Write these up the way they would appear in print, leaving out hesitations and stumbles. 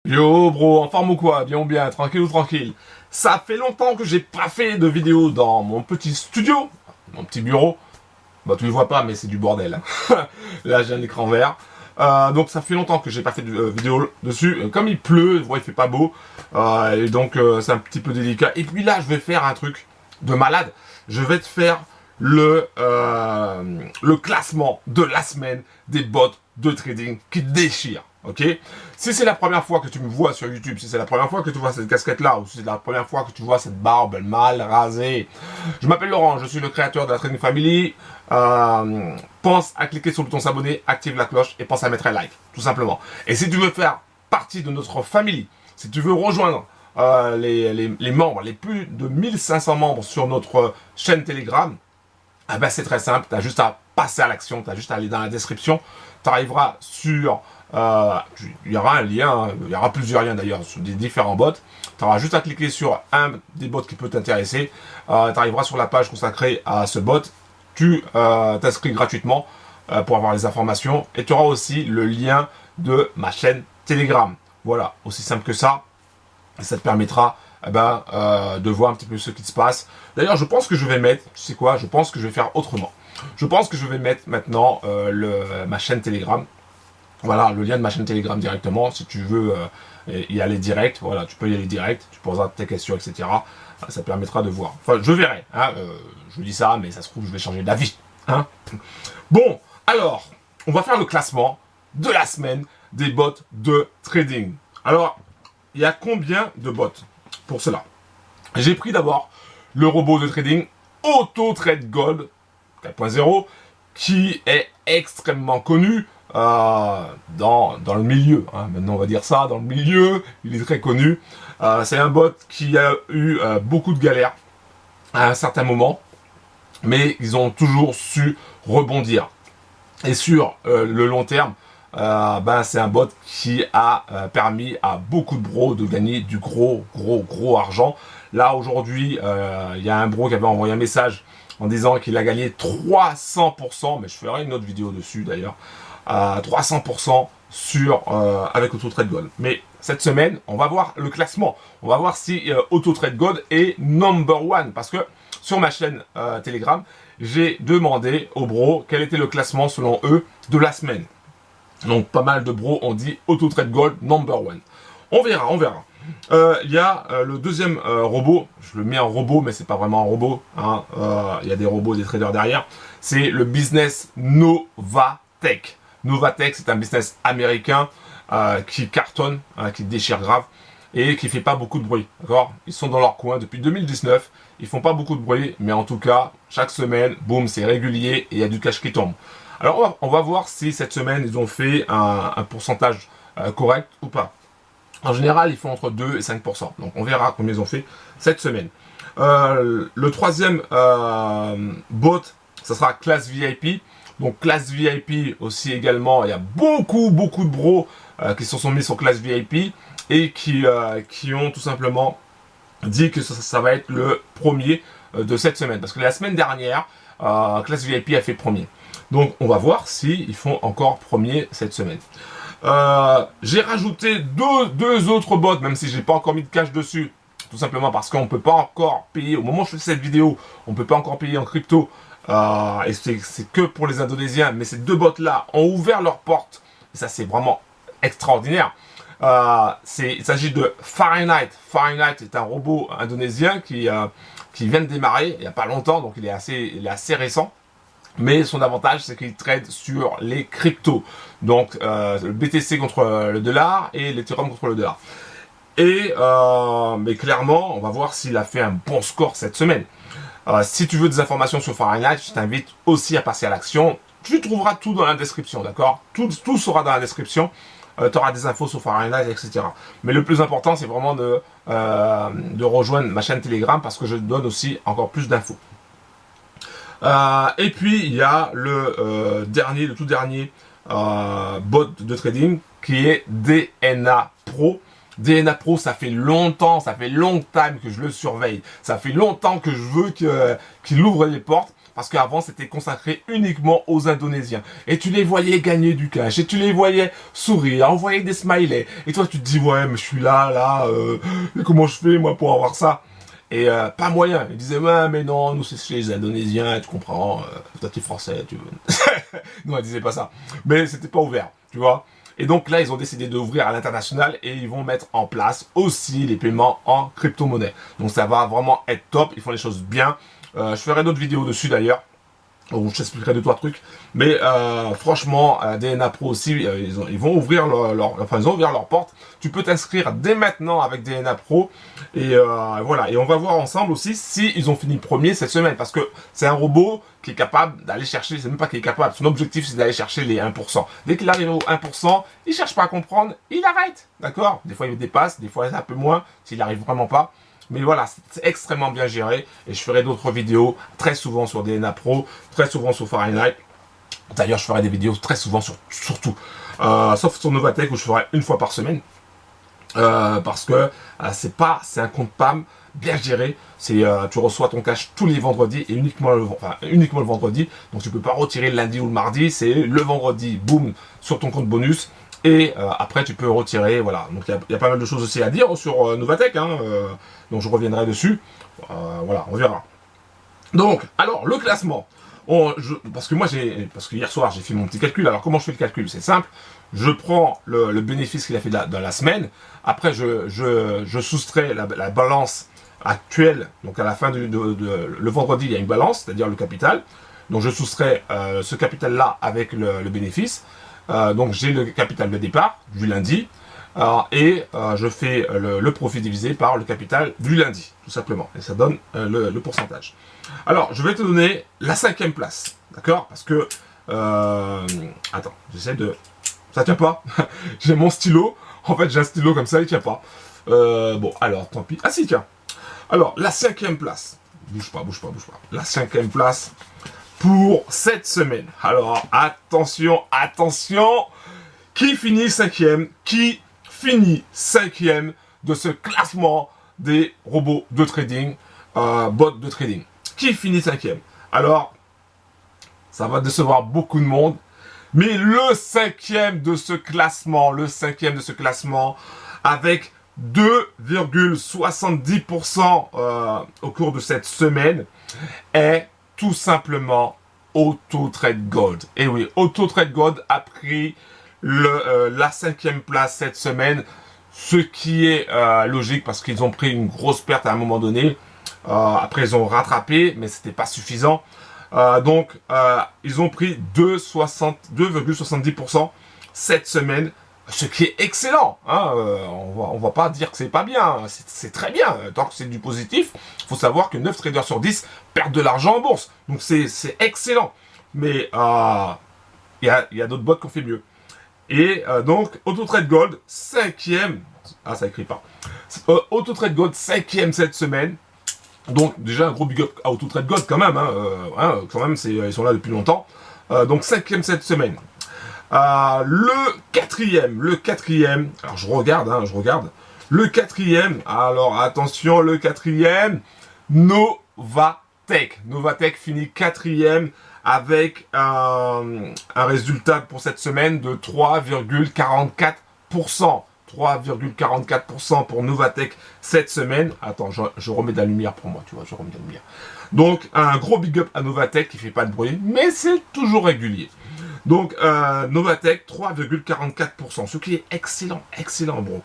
Yo bro, en forme ou quoi? Bien ou bien, tranquille ou tranquille? Ça fait longtemps que j'ai pas fait de vidéo dans mon petit studio, mon petit bureau. Bah tu le vois pas mais c'est du bordel. Là j'ai un écran vert. Donc ça fait longtemps que j'ai pas fait de vidéo dessus. Comme il pleut, il fait pas beau. Et donc c'est un petit peu délicat. Et puis là je vais faire un truc de malade. Je vais te faire le classement de la semaine des bots de trading qui déchirent. Ok? Si c'est la première fois que tu me vois sur YouTube, si c'est la première fois que tu vois cette casquette là, ou si c'est la première fois que tu vois cette barbe mal rasée, je m'appelle Laurent, je suis le créateur de la Trading Family. Pense à cliquer sur le bouton s'abonner, active la cloche et pense à mettre un like, tout simplement. Et si tu veux faire partie de notre family, si tu veux rejoindre les membres, les plus de 1500 membres sur notre chaîne Telegram, ah ben c'est très simple, tu as juste à passer à l'action, tu as juste à aller dans la description, tu arriveras sur... il y aura un lien, il y aura plusieurs liens d'ailleurs sur des différents bots. Tu auras juste à cliquer sur un des bots qui peut t'intéresser. Tu arriveras sur la page consacrée à ce bot. Tu t'inscris gratuitement pour avoir les informations. Et tu auras aussi le lien de ma chaîne Telegram. Voilà, aussi simple que ça. Et ça te permettra de voir un petit peu ce qui se passe. D'ailleurs, je pense que je vais mettre, tu sais quoi, je pense que je vais faire autrement. Je pense que je vais mettre maintenant ma chaîne Telegram. Voilà, le lien de ma chaîne Telegram directement, si tu veux y aller direct, voilà, tu peux y aller direct, tu poseras tes questions, etc. Ça permettra de voir. Enfin, je verrai, hein, je vous dis ça, mais ça se trouve, je vais changer d'avis. Hein. Bon, alors, on va faire le classement de la semaine des bots de trading. Alors, il y a combien de bots pour cela? J'ai pris d'abord le robot de trading Auto Trade Gold 4.0, qui est extrêmement connu. Dans le milieu, hein, maintenant on va dire ça, dans le milieu, il est très connu. C'est un bot qui a eu beaucoup de galères à un certain moment, mais ils ont toujours su rebondir. Et sur le long terme, c'est un bot qui a permis à beaucoup de bros de gagner du gros argent. Là aujourd'hui, il y a un bro qui avait envoyé un message en disant qu'il a gagné 300%, mais je ferai une autre vidéo dessus d'ailleurs, 300% sur avec Auto Trade Gold. Mais cette semaine, on va voir le classement. On va voir si Auto Trade Gold est number one. Parce que sur ma chaîne Telegram, j'ai demandé aux bros quel était le classement selon eux de la semaine. Donc pas mal de bros ont dit Auto Trade Gold number one. On verra, on verra. Il y a le deuxième robot, je le mets en robot mais c'est pas vraiment un robot, hein. Il y a des robots, des traders derrière, c'est le business Novatech. Novatech, c'est un business américain qui cartonne, hein, qui déchire grave et qui fait pas beaucoup de bruit, d'accord? Ils sont dans leur coin depuis 2019, ils font pas beaucoup de bruit, mais en tout cas, chaque semaine, boum, c'est régulier et il y a du cash qui tombe. Alors on va voir si cette semaine, ils ont fait un pourcentage correct ou pas. En général, ils font entre 2 et 5%. Donc, on verra combien ils ont fait cette semaine. Le troisième bot, ça sera Class VIP. Donc, Class VIP aussi également. Il y a beaucoup de bros qui se sont mis sur Class VIP et qui ont tout simplement dit que ça va être le premier de cette semaine. Parce que la semaine dernière, Class VIP a fait premier. Donc, on va voir s'ils font encore premier cette semaine. J'ai rajouté deux autres bots, même si j'ai pas encore mis de cash dessus, tout simplement parce qu'on peut pas encore payer, au moment où je fais cette vidéo, on peut pas encore payer en crypto, et c'est que pour les Indonésiens, mais ces deux bots là ont ouvert leurs portes, et ça c'est vraiment extraordinaire. Il s'agit de Fahrenheit. Fahrenheit est un robot indonésien qui vient de démarrer il y a pas longtemps, donc il est assez récent. Mais son avantage, c'est qu'il trade sur les cryptos. Donc, le BTC contre le dollar et l'Ethereum contre le dollar. Et, mais clairement, on va voir s'il a fait un bon score cette semaine. Si tu veux des informations sur Fahrenheit, je t'invite aussi à passer à l'action. Tu trouveras tout dans la description, d'accord? Tout sera dans la description. Tu auras des infos sur Fahrenheit, etc. Mais le plus important, c'est vraiment de rejoindre ma chaîne Telegram parce que je donne aussi encore plus d'infos. Et puis il y a le tout dernier bot de trading qui est DNA Pro. DNA Pro, ça fait long time que je le surveille. Ça fait longtemps que je veux qu'il ouvre les portes parce qu'avant c'était consacré uniquement aux Indonésiens. Et tu les voyais gagner du cash, et tu les voyais sourire, envoyer des smileys. Et toi tu te dis ouais mais je suis là, comment je fais moi pour avoir ça? Et pas moyen. Ils disaient ouais mais non, nous c'est chez les Indonésiens, tu comprends, toi t'es français, tu veux. Non, ils disaient pas ça. Mais c'était pas ouvert, tu vois. Et donc là, ils ont décidé d'ouvrir à l'international et ils vont mettre en place aussi les paiements en crypto-monnaie. Donc ça va vraiment être top, ils font les choses bien. Je ferai d'autres vidéos dessus d'ailleurs, où je t'expliquerai 2-3 trucs. Mais franchement, DNA Pro aussi, ils vont ouvrir ils ont ouvert leurs portes. Tu peux t'inscrire dès maintenant avec DNA Pro. Et voilà, et on va voir ensemble aussi si ils ont fini premier cette semaine. Parce que c'est un robot qui est capable d'aller chercher, c'est même pas qu'il est capable, son objectif c'est d'aller chercher les 1%. Dès qu'il arrive au 1%, il cherche pas à comprendre, il arrête. D'accord? Des fois il dépasse, des fois un peu moins, s'il arrive vraiment pas. Mais voilà, c'est extrêmement bien géré. Et je ferai d'autres vidéos très souvent sur DNA Pro, très souvent sur Fahrenheit. D'ailleurs, je ferai des vidéos très souvent sur tout. Sauf sur Novatech où je ferai une fois par semaine. Parce que c'est un compte PAM bien géré. Tu reçois ton cash tous les vendredis et uniquement le vendredi. Donc tu peux pas retirer le lundi ou le mardi. C'est le vendredi, boum, sur ton compte bonus. Et après tu peux retirer, voilà. Donc il y a pas mal de choses aussi à dire sur Novatech, donc je reviendrai dessus. Voilà, on verra. Donc, alors le classement. Parce que hier soir j'ai fait mon petit calcul. Alors comment je fais le calcul? C'est simple. Je prends le bénéfice qu'il a fait dans la semaine. Après je soustrais la balance actuelle. Donc à la fin le vendredi il y a une balance, c'est-à-dire le capital. Donc je soustrais ce capital-là avec le bénéfice. Donc j'ai le capital de départ du lundi et je fais le profit divisé par le capital du lundi, tout simplement. Et ça donne le pourcentage. Alors, je vais te donner la 5e place, d'accord? Parce que, attends, j'essaie de... Ça tient pas. J'ai mon stylo. En fait, j'ai un stylo comme ça, il tient pas. Bon, alors, tant pis. Ah si, tiens. Alors, la 5e place. Bouge pas. La 5e place pour cette semaine. Alors, attention. Qui finit 5e? Qui finit 5e de ce classement des robots de trading, bots de trading? Qui finit 5e? Alors, ça va décevoir beaucoup de monde. Mais le 5e de ce classement, avec 2,70% au cours de cette semaine, est tout simplement AutoTrade Gold. Et oui, AutoTrade Gold a pris la 5e place cette semaine, ce qui est logique parce qu'ils ont pris une grosse perte à un moment donné. Après, ils ont rattrapé, mais c'était pas suffisant. Donc, ils ont pris 2,70% cette semaine, ce qui est excellent. On va pas dire que c'est pas bien, c'est très bien. Tant que c'est du positif, il faut savoir que 9 traders sur 10 perdent de l'argent en bourse. Donc, c'est excellent. Mais il y a d'autres bots qui ont fait mieux. Et donc, AutoTrade Gold, 5e. Ah, ça écrit pas. AutoTrade Gold, 5e cette semaine. Donc, déjà, un gros big up à AutoTrade Gold quand même. Quand même, ils sont là depuis longtemps. Donc, 5e cette semaine. Le quatrième. Alors, je regarde. Le 4e. Alors, attention, le 4e. Novatech. Novatech finit 4e avec un résultat pour cette semaine de 3,44%. 3,44% pour Novatech cette semaine. Attends, je remets de la lumière pour moi, tu vois, je remets de la lumière. Donc, un gros big up à Novatech qui fait pas de bruit, mais c'est toujours régulier. Donc, Novatech, 3,44%, ce qui est excellent, bro.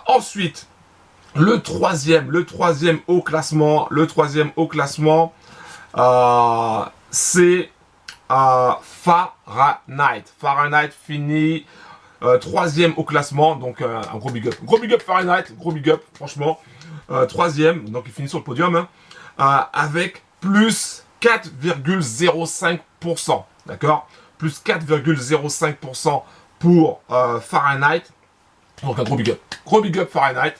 Ensuite, le troisième au classement, c'est Fahrenheit. Fahrenheit finit 3e au classement, donc un gros big up. Gros big up Fahrenheit, gros big up, franchement. 3e, donc il finit sur le podium, avec plus 4,05%. D'accord? Plus 4,05% pour Fahrenheit. Donc un gros big up. Gros big up Fahrenheit,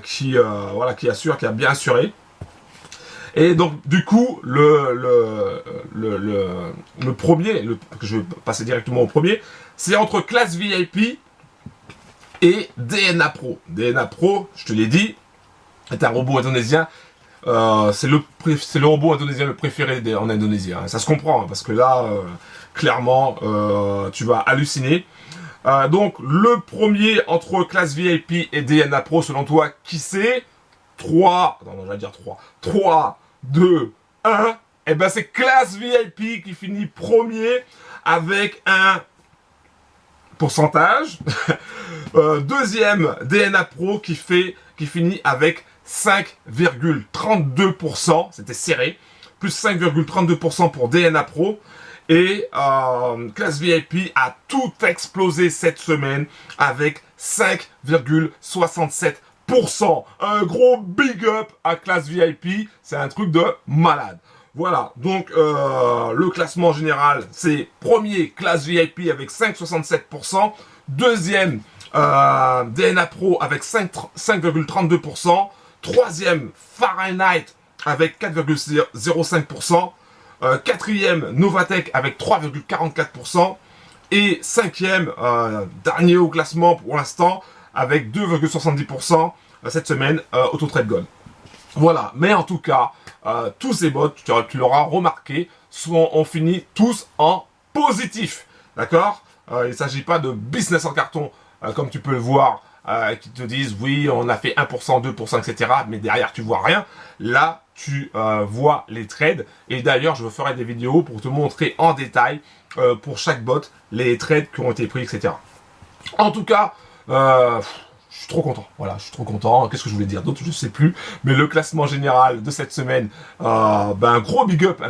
qui assure, qui a bien assuré. Et donc, du coup, le premier, que je vais passer directement au premier, c'est entre classe VIP et DNA Pro. DNA Pro, je te l'ai dit, est un robot indonésien c'est le robot indonésien le préféré en Indonésie. Hein. Ça se comprend, hein, parce que là, clairement, tu vas halluciner. Donc, le premier entre classe VIP et DNA Pro, selon toi, qui c'est? 3, non, j'allais dire 3. 3, 2, 1. Et ben, c'est classe VIP qui finit premier avec un pourcentage. Deuxième, DNA Pro qui finit avec 5,32%. C'était serré. Plus 5,32% pour DNA Pro. Et classe VIP a tout explosé cette semaine avec 5,67%. Un gros big up à classe VIP. C'est un truc de malade. Voilà, donc le classement général, c'est premier, classe VIP avec 5,67%. Deuxième, DNA Pro avec 5,32%. Troisième, Fahrenheit avec 4,05%. Quatrième, Novatech avec 3,44%. Et cinquième, dernier au classement pour l'instant, avec 2,70% cette semaine, AutoTrade Gold. Voilà, mais en tout cas, tous ces bots, tu l'auras remarqué, ont fini tous en positif. D'accord? Il ne s'agit pas de business en carton, comme tu peux le voir, qui te disent oui, on a fait 1%, 2%, etc. Mais derrière, tu vois rien. Là, tu vois les trades. Et d'ailleurs, je ferai des vidéos pour te montrer en détail, pour chaque bot, les trades qui ont été pris, etc. En tout cas, je suis trop content. Voilà, je suis trop content. Qu'est-ce que je voulais dire d'autre? Je ne sais plus. Mais le classement général de cette semaine, un gros big up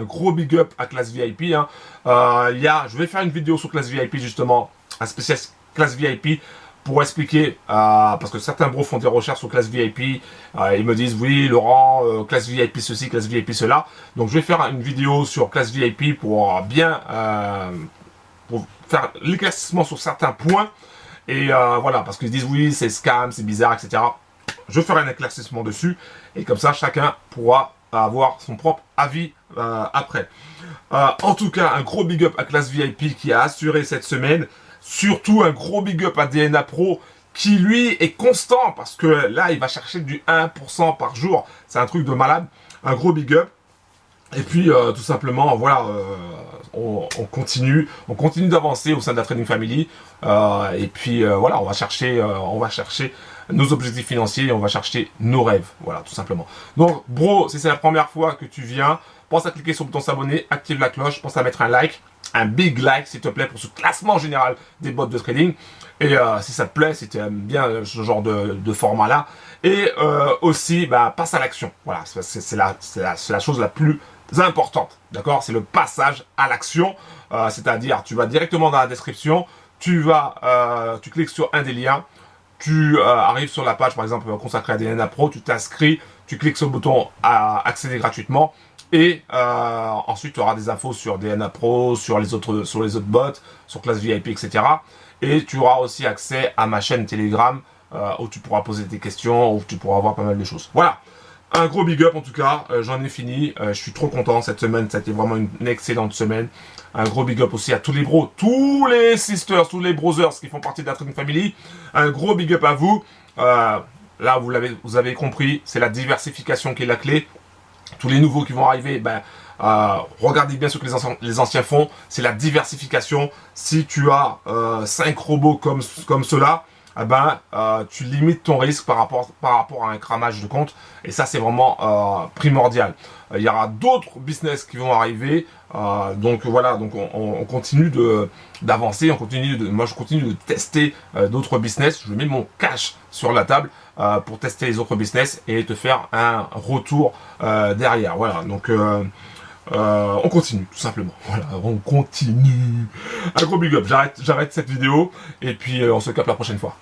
à classe VIP. Hein. Je vais faire une vidéo sur classe VIP justement, un spécial classe VIP pour expliquer, parce que certains bros font des recherches sur classe VIP, ils me disent oui Laurent, classe VIP ceci, classe VIP cela. Donc je vais faire une vidéo sur classe VIP pour bien pour faire l'éclaircissement sur certains points. Et voilà, parce qu'ils disent oui, c'est scam, c'est bizarre, etc. Je ferai un éclaircissement dessus. Et comme ça, chacun pourra avoir son propre avis après. En tout cas, un gros big up à classe VIP qui a assuré cette semaine. Surtout un gros big up à DNA Pro qui lui est constant. Parce que là, il va chercher du 1% par jour. C'est un truc de malade. Un gros big up. Et puis tout simplement, voilà, on continue d'avancer au sein de la Trading Family. Et puis voilà, on va chercher nos objectifs financiers et on va chercher nos rêves. Voilà, tout simplement. Donc, bro, si c'est la première fois que tu viens, pense à cliquer sur le bouton s'abonner, active la cloche, pense à mettre un like, un big like s'il te plaît pour ce classement général des bots de trading. Et si ça te plaît, si tu aimes bien ce genre de format-là. Et aussi, passe à l'action. Voilà, c'est la chose la plus importante, d'accord? C'est le passage à l'action, c'est-à-dire tu vas directement dans la description, tu cliques sur un des liens, tu arrives sur la page par exemple consacrée à DNA Pro, tu t'inscris, tu cliques sur le bouton à accéder gratuitement et ensuite tu auras des infos sur DNA Pro, sur les autres bots, sur classe VIP, etc. Et tu auras aussi accès à ma chaîne Telegram où tu pourras poser des questions, où tu pourras voir pas mal de choses. Voilà. Un gros big up en tout cas, j'en ai fini, je suis trop content cette semaine, ça a été vraiment une excellente semaine. Un gros big up aussi à tous les bros, tous les sisters, tous les brothers qui font partie de la Trading Family. Un gros big up à vous. Là vous avez compris, c'est la diversification qui est la clé. Tous les nouveaux qui vont arriver, regardez bien ce que les anciens font, c'est la diversification. Si tu as 5 robots comme ceux-là, tu limites ton risque par rapport à un cramage de compte et ça c'est vraiment primordial. Il y aura d'autres business qui vont arriver, donc voilà, donc on continue d'avancer, moi je continue de tester d'autres business, je mets mon cash sur la table pour tester les autres business et te faire un retour derrière, voilà, donc on continue tout simplement, voilà, on continue. Un gros big up, j'arrête cette vidéo et puis on se capte la prochaine fois.